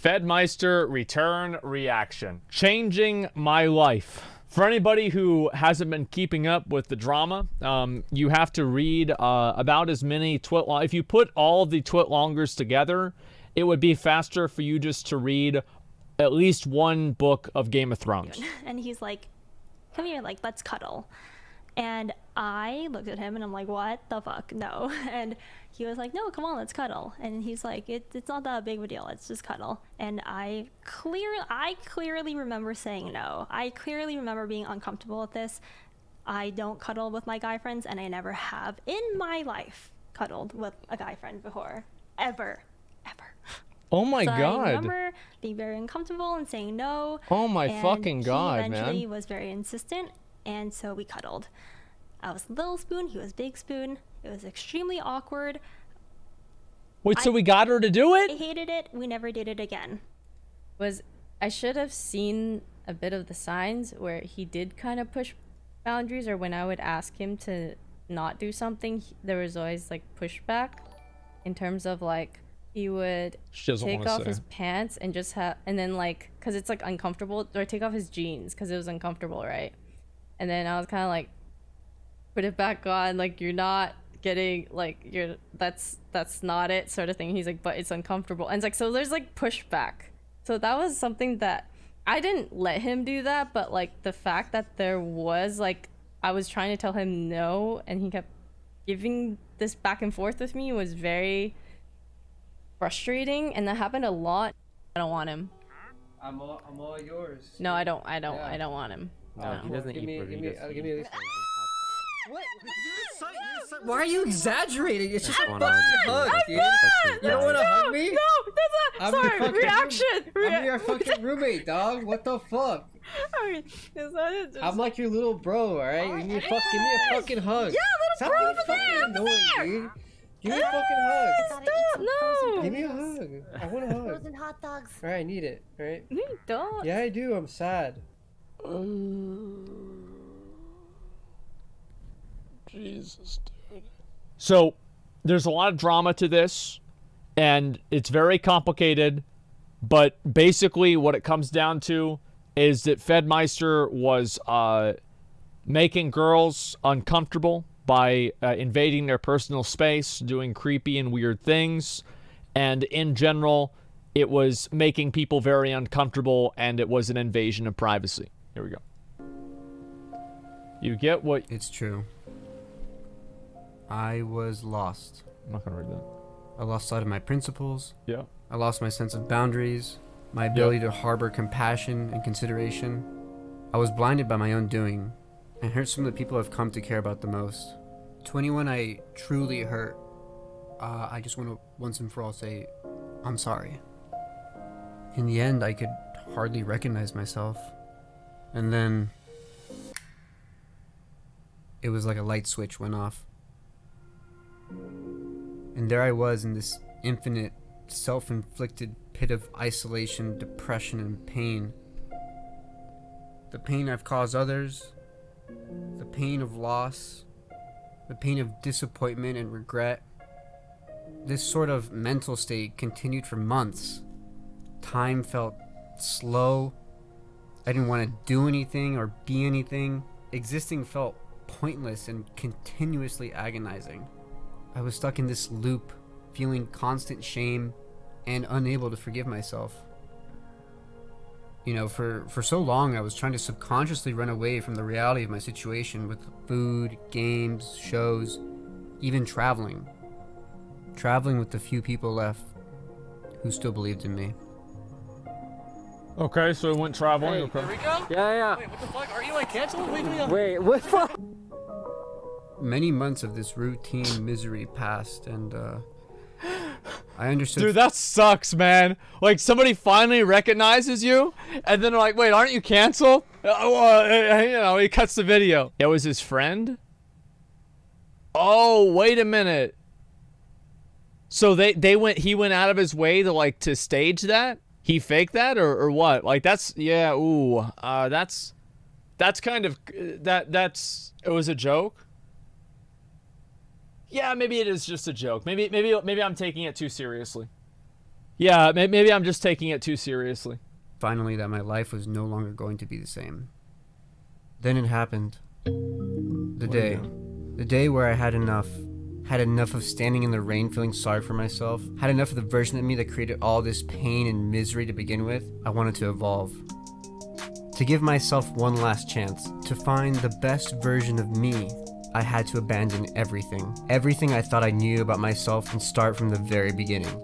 Fedmyster return reaction. Changing my life. For anybody who hasn't been keeping up with the drama, you have to read about as many twit. If you put all of the twitlongers together, it would be faster for you just to read at least one book of Game of Thrones. And he's like, come here, like, let's cuddle. And I looked at him and I'm like, what the fuck? No. And he was like, no, come on, let's cuddle. And he's like, it's not that big of a deal. Let's just cuddle. And I clearly remember saying no. I clearly remember being uncomfortable with this. I don't cuddle with my guy friends, and I never have in my life cuddled with a guy friend before. Ever. Oh my so God. I remember being very uncomfortable and saying no. Oh my fucking God, man. He eventually was very insistent, and so we cuddled. I was little spoon, he was big spoon. It was extremely awkward. Wait, so we got her to do it? I hated it. We never did it again. I should have seen a bit of the signs where he did kind of push boundaries, or when I would ask him to not do something, there was always like pushback in terms of like he would take off his pants and just have, and then like, cause it's like uncomfortable, or take off his jeans cause it was uncomfortable, right? And then I was kind of like, put it back on, like you're not getting, like that's not it, sort of thing. He's like, but it's uncomfortable, and it's like, so there's like pushback. So that was something that I didn't let him do that, but like the fact that there was like, I was trying to tell him no, and he kept giving this back and forth with me was very frustrating, and that happened a lot. I don't want him. I'm all yours. No, I don't want him. No, he doesn't eat give me at least. What? Why are you exaggerating? It's just a I'm fucking hug, dude. You don't want to hug me? No, that's not. Sorry, reaction. I'm your fucking roommate, dog. What the fuck? I mean, I'm like your little bro, alright? You need give me a fucking hug. Yeah, little bro over there. Annoying, dude. Give me a fucking hug. Stop, no. Give me a hug. I want a hug. Frozen hot dogs. Alright, I need it. Alright? No, you don't. Yeah, I do. I'm sad. Jesus, dude. So, there's a lot of drama to this, and it's very complicated, but basically what it comes down to is that Fedmyster was making girls uncomfortable by invading their personal space, doing creepy and weird things, and in general, it was making people very uncomfortable, and it was an invasion of privacy. Here we go. You get what... It's true. I was lost. I'm not gonna read that. I lost sight of my principles. Yeah. I lost my sense of boundaries, my ability to harbor compassion and consideration. I was blinded by my own doing, and hurt some of the people I've come to care about the most. To anyone I truly hurt, I just want to once and for all say, I'm sorry. In the end, I could hardly recognize myself. And then, it was like a light switch went off. And there I was in this infinite, self-inflicted pit of isolation, depression, and pain. The pain I've caused others, the pain of loss, the pain of disappointment and regret. This sort of mental state continued for months. Time felt slow. I didn't want to do anything or be anything. Existing felt pointless and continuously agonizing. I was stuck in this loop, feeling constant shame and unable to forgive myself. You know, for so long I was trying to subconsciously run away from the reality of my situation with food, games, shows, even traveling. Traveling with the few people left who still believed in me. Okay, so we went traveling. Hey, okay. Here we go? Yeah. Wait, what the fuck? Are you like canceled? What are you doing? Wait, what the fuck? Many months of this routine misery passed, and I understood. Dude, that sucks, man. Like, somebody finally recognizes you, and then they're like, wait, aren't you canceled? You know, he cuts the video. It was his friend? Oh, wait a minute. So he went out of his way to, like, to stage that? He faked that, or what? Like, that's, yeah, ooh. That's kind of, it was a joke? Yeah, maybe it is just a joke. Maybe I'm taking it too seriously. Yeah, maybe I'm just taking it too seriously. Finally, that my life was no longer going to be the same. Then it happened. The day where I had enough of standing in the rain feeling sorry for myself, had enough of the version of me that created all this pain and misery to begin with. I wanted to evolve. To give myself one last chance, to find the best version of me, I had to abandon everything. Everything I thought I knew about myself and start from the very beginning.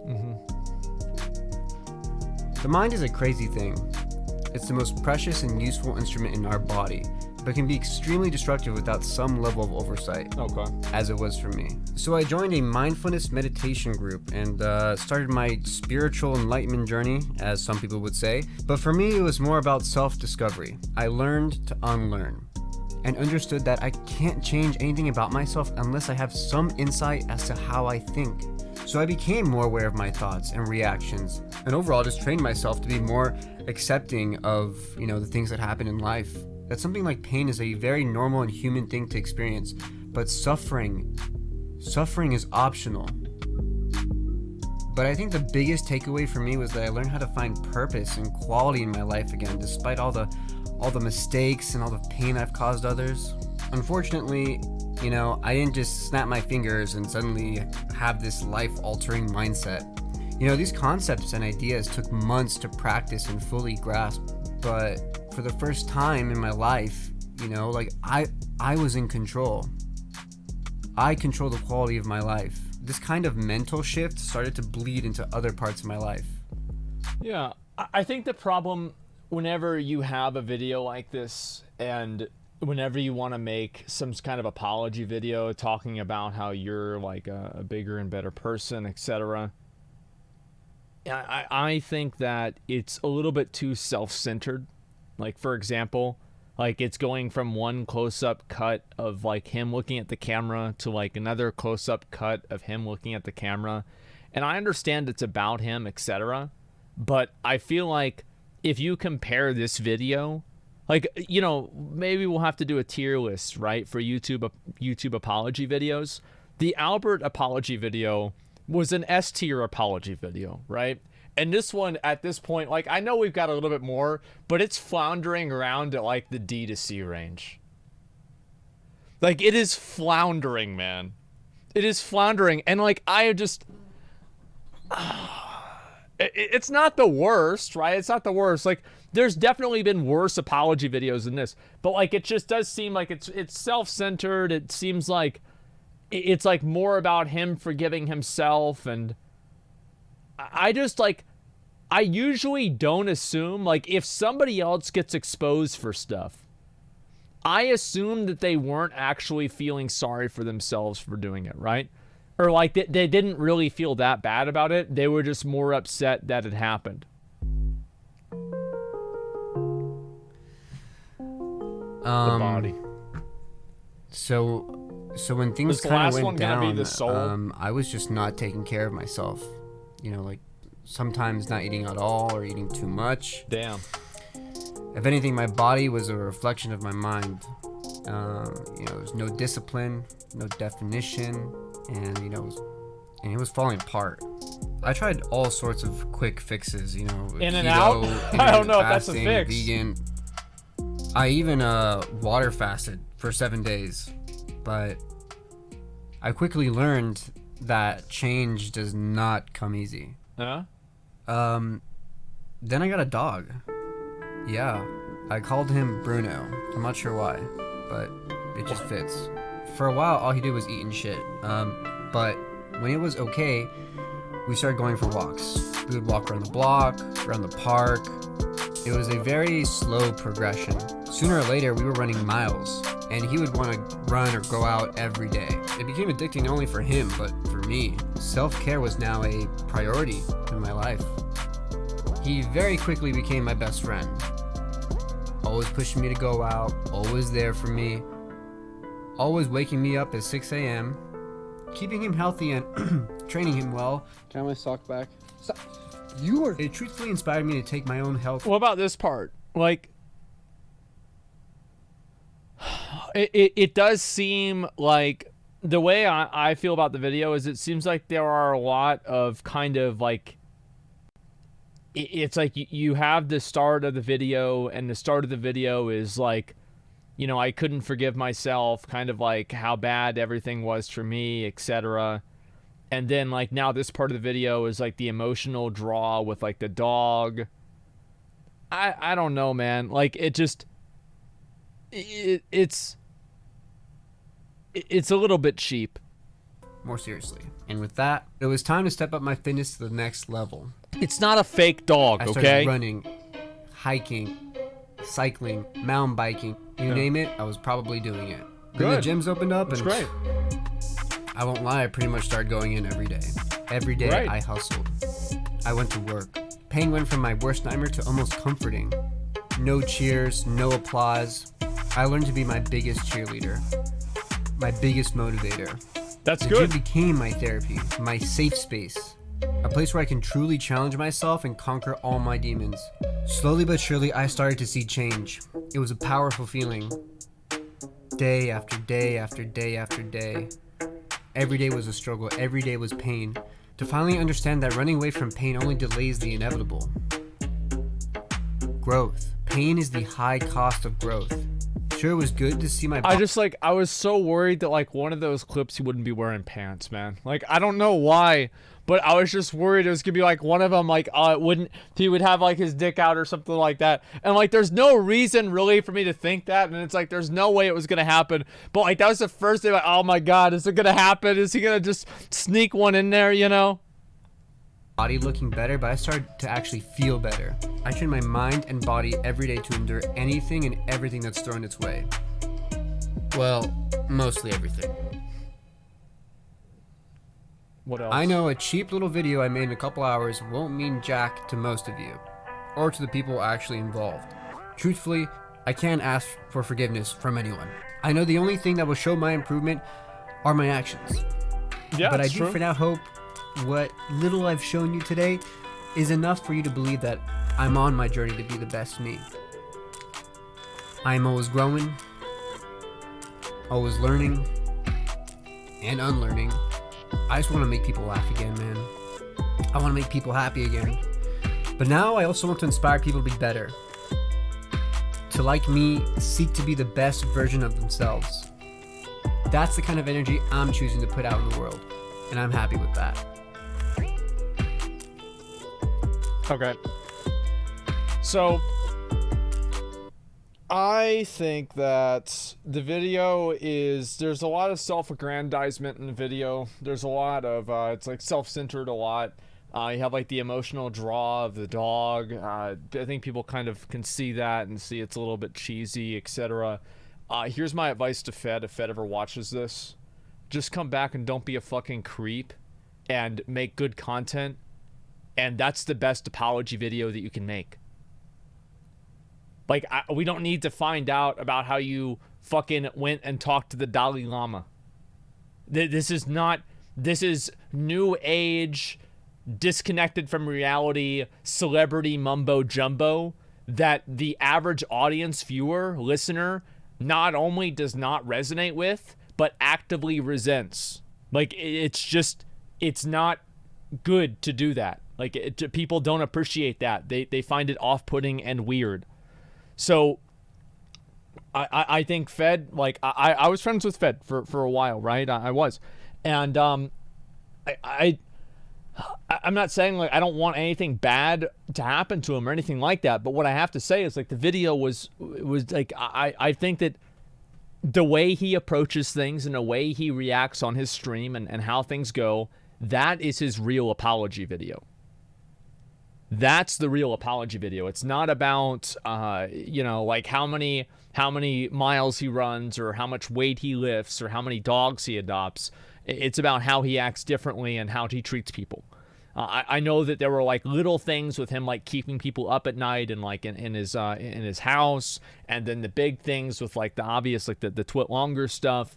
The mind is a crazy thing. It's the most precious and useful instrument in our body, but can be extremely destructive without some level of oversight. Okay. As it was for me. So I joined a mindfulness meditation group and started my spiritual enlightenment journey, as some people would say. But for me, it was more about self-discovery. I learned to unlearn and understood that I can't change anything about myself unless I have some insight as to how I think. So I became more aware of my thoughts and reactions, and overall just trained myself to be more accepting of, the things that happen in life. That something like pain is a very normal and human thing to experience, but suffering is optional. But I think the biggest takeaway for me was that I learned how to find purpose and quality in my life again, despite all the mistakes and all the pain I've caused others. Unfortunately, I didn't just snap my fingers and suddenly have this life-altering mindset. These concepts and ideas took months to practice and fully grasp, but for the first time in my life, I was in control. I control the quality of my life. This kind of mental shift started to bleed into other parts of my life. Yeah, I think the problem whenever you have a video like this and whenever you want to make some kind of apology video talking about how you're like a bigger and better person, etc., I think that it's a little bit too self-centered. Like, for example, like it's going from one close-up cut of like him looking at the camera to like another close-up cut of him looking at the camera. And I understand it's about him, etc., but I feel like if you compare this video, like, maybe we'll have to do a tier list, right, for YouTube apology videos. The Albert apology video was an S tier apology video, right? And this one, at this point, like, I know we've got a little bit more, but it's floundering around at like the D to C range. Like, it is floundering, man. It is floundering, and like I just it's not the worst, right? It's not the worst. Like, there's definitely been worse apology videos than this, but like it just does seem like it's self-centered. It seems like it's like more about him forgiving himself, and I just like, I usually don't assume, like, if somebody else gets exposed for stuff, I assume that they weren't actually feeling sorry for themselves for doing it, right? Or like they didn't really feel that bad about it. They were just more upset that it happened. The body. So when things Was the kind last of one went gonna be down, the soul? I was just not taking care of myself. Like sometimes not eating at all or eating too much. Damn. If anything, my body was a reflection of my mind. There was no discipline, no definition, and it was falling apart. I tried all sorts of quick fixes, In and keto, out? I don't know if that's a fasting, fix. vegan. I even water fasted for 7 days, but I quickly learned that change does not come easy. Huh? Then I got a dog. Yeah, I called him Bruno. I'm not sure why, but it just fits. For a while, all he did was eat and shit. But when it was okay, we started going for walks. We would walk around the block, around the park. It was a very slow progression. Sooner or later, we were running miles, and he would want to run or go out every day. It became addicting not only for him, but for me. Self-care was now a priority in my life. He very quickly became my best friend. Always pushing me to go out, always there for me, always waking me up at 6 a.m., keeping him healthy and training him well. Can I have my sock back? It truthfully inspired me to take my own health. What about this part? Like, it does seem like, the way I feel about the video is it seems like there are a lot of kind of like it's like you have the start of the video, and the start of the video is like, you know, I couldn't forgive myself, kind of like how bad everything was for me, etc. And then like now this part of the video is like the emotional draw with like the dog. I don't know, man. Like it just it's a little bit cheap. More seriously. And with that, it was time to step up my fitness to the next level. It's not a fake dog, I started okay? running, hiking, cycling, mountain biking, you name it, I was probably doing it. Then the Good. gyms opened up, That's and great. I won't lie, I pretty much started going in every day. Every day Right. I hustled. I went to work. Pain went from my worst nightmare to almost comforting. No cheers, no applause. I learned to be my biggest cheerleader, my biggest motivator. That's The good. gym became my therapy, my safe space. A place where I can truly challenge myself and conquer all my demons. Slowly but surely, I started to see change. It was a powerful feeling. Day after day after day after day. Every day was a struggle, every day was pain. To finally understand that running away from pain only delays the inevitable. Growth. Pain is the high cost of growth. Sure, it was good to see my I was so worried that like one of those clips he wouldn't be wearing pants, man. Like I don't know why, but I was just worried it was gonna be like one of them, like he would have like his dick out or something like that. And like there's no reason really for me to think that, and it's like there's no way it was gonna happen. But like that was the first thing, like, oh my god, is it gonna happen? Is he gonna just sneak one in there, you know? body looking better, but I started to actually feel better. I train my mind and body every day to endure anything and everything that's thrown its way. Well, mostly everything. What else? I know a cheap little video I made in a couple hours won't mean jack to most of you, or to the people actually involved. Truthfully, I can't ask for forgiveness from anyone. I know the only thing that will show my improvement are my actions. Yeah, But I it's do true. for now hope what little I've shown you today is enough for you to believe that I'm on my journey to be the best me. I'm always growing, always learning, and unlearning. I just want to make people laugh again, man. I want to make people happy again. But now I also want to inspire people to be better. To, like me, seek to be the best version of themselves. That's the kind of energy I'm choosing to put out in the world, and I'm happy with that. Okay. So, I think that the video is, there's a lot of self-aggrandizement in the video. There's a lot of, it's like self-centered a lot. You have like the emotional draw of the dog. I think people kind of can see that and see it's a little bit cheesy, etc. Here's my advice to Fed, if Fed ever watches this. Just come back and don't be a fucking creep and make good content. And that's the best apology video that you can make. Like, we don't need to find out about how you fucking went and talked to the Dalai Lama. This is new age, disconnected from reality, celebrity mumbo jumbo that the average audience, viewer, listener, not only does not resonate with, but actively resents. Like, it's not good to do that. Like, people don't appreciate that. They find it off-putting and weird. So, I think Fed, like, I was friends with Fed for a while, right? I was. And I'm not saying, like, I don't want anything bad to happen to him or anything like that. But what I have to say is, like, the video was like, I think that the way he approaches things and the way he reacts on his stream and how things go, that is his real apology video. That's the real apology video. It's not about, like how many miles he runs or how much weight he lifts or how many dogs he adopts. It's about how he acts differently and how he treats people. I know that there were like little things with him, like keeping people up at night and like in his house, and then the big things with like the obvious, like the twit longer stuff.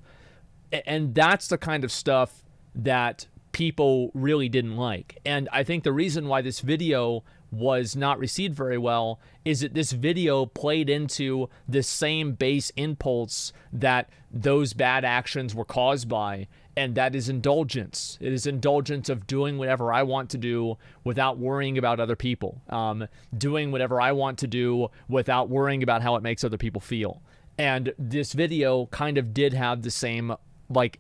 And that's the kind of stuff that people really didn't like. And I think the reason why this video was not received very well is that this video played into the same base impulse that those bad actions were caused by, and that is indulgence. It is indulgence of doing whatever I want to do without worrying about other people, doing whatever I want to do without worrying about how it makes other people feel. And this video kind of did have the same like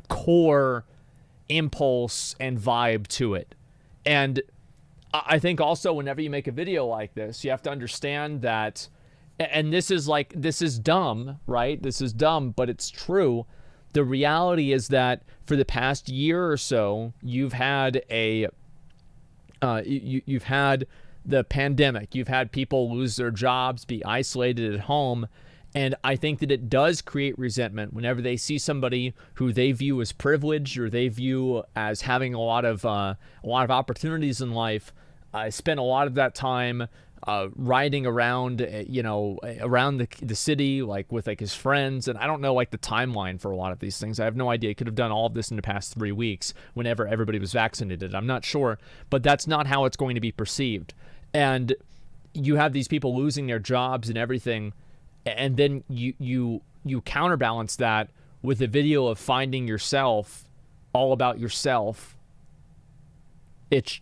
core impulse and vibe to it. And I think also whenever you make a video like this, you have to understand that, and this is dumb, right? This is dumb, but it's true. The reality is that for the past year or so, you've had you've had the pandemic. You've had people lose their jobs, be isolated at home. And I think that it does create resentment whenever they see somebody who they view as privileged or they view as having a lot of opportunities in life. I spent a lot of that time riding around, around the city, like with like his friends. And I don't know like the timeline for a lot of these things. I have no idea. He could have done all of this in the past 3 weeks whenever everybody was vaccinated. I'm not sure, but that's not how it's going to be perceived. And you have these people losing their jobs and everything. And then you counterbalance that with a video of finding yourself, all about yourself. It's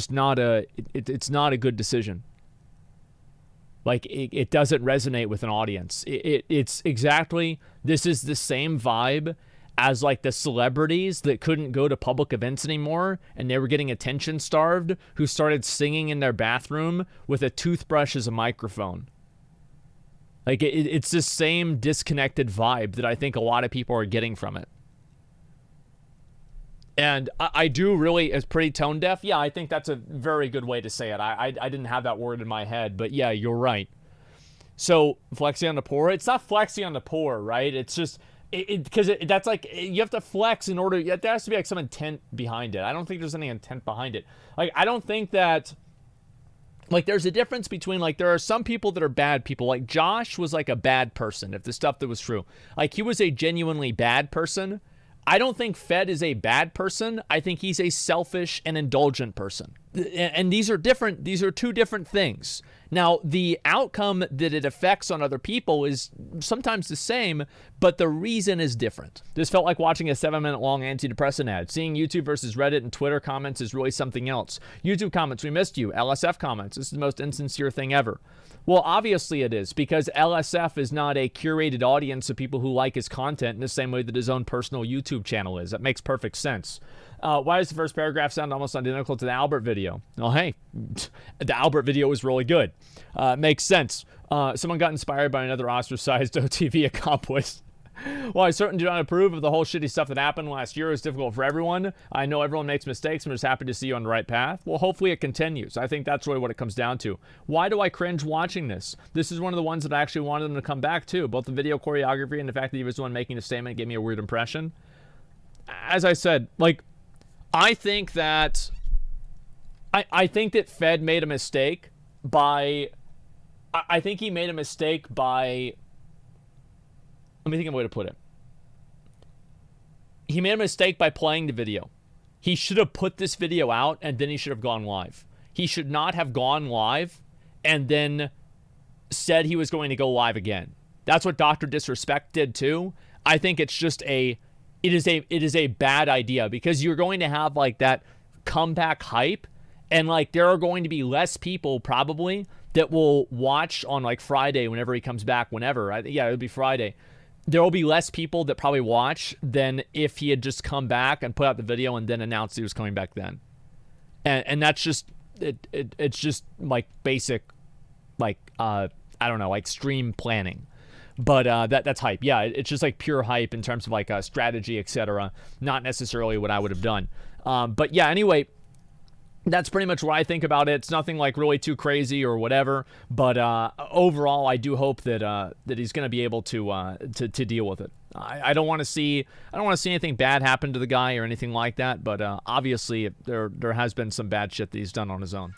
not a good decision. Like it doesn't resonate with an audience. It's exactly, this is the same vibe as like the celebrities that couldn't go to public events anymore and they were getting attention starved, who started singing in their bathroom with a toothbrush as a microphone. Like it's the same disconnected vibe that I think a lot of people are getting from it. And I do really, as pretty tone deaf, yeah, I think that's a very good way to say it. I didn't have that word in my head, but yeah, you're right. So flexing on the poor, it's not flexing on the poor, right? It's just, because that's like, you have to flex in order, there has to be like some intent behind it. I don't think there's any intent behind it. Like, I don't think that, like, there's a difference between, like, there are some people that are bad people. Like, Josh was, like, a bad person, if the stuff that was true. Like, he was a genuinely bad person. I don't think Fed is a bad person. I think he's a selfish and indulgent person. And these are different. These are two different things. Now, the outcome that it affects on other people is sometimes the same, but the reason is different. This felt like watching a 7-minute long antidepressant ad. Seeing YouTube versus Reddit and Twitter comments is really something else. YouTube comments, we missed you. LSF comments, this is the most insincere thing ever. Well, obviously it is, because LSF is not a curated audience of people who like his content in the same way that his own personal YouTube channel is. That makes perfect sense. Why does the first paragraph sound almost identical to the Albert video? Well, hey, the Albert video was really good. Makes sense. Someone got inspired by another ostracized OTV accomplice. Well, I certainly do not approve of the whole shitty stuff that happened last year. It was difficult for everyone. I know everyone makes mistakes. I'm just happy to see you on the right path. Well, hopefully it continues. I think that's really what it comes down to. Why do I cringe watching this? This is one of the ones that I actually wanted them to come back to. Both the video choreography and the fact that he was the one making a statement gave me a weird impression. As I said, like, I think that Fed made a mistake by... I think he made a mistake by... Let me think of a way to put it. He made a mistake by playing the video. He should have put this video out and then he should have gone live. He should not have gone live and then said he was going to go live again. That's what Dr. Disrespect did too. I think it's just it is a bad idea, because you're going to have like that comeback hype, and like there are going to be less people probably that will watch on like Friday whenever he comes back, yeah, it'll be Friday. There will be less people that probably watch than if he had just come back and put out the video and then announced he was coming back then. And that's just, it's just like basic, like, I don't know, like stream planning. But that's hype. Yeah, it's just like pure hype in terms of like strategy, etc. Not necessarily what I would have done. But yeah, anyway, that's pretty much what I think about it. It's nothing like really too crazy or whatever, but overall, I do hope that he's going to be able to deal with it. I don't want to see anything bad happen to the guy or anything like that, but obviously there has been some bad shit that he's done on his own.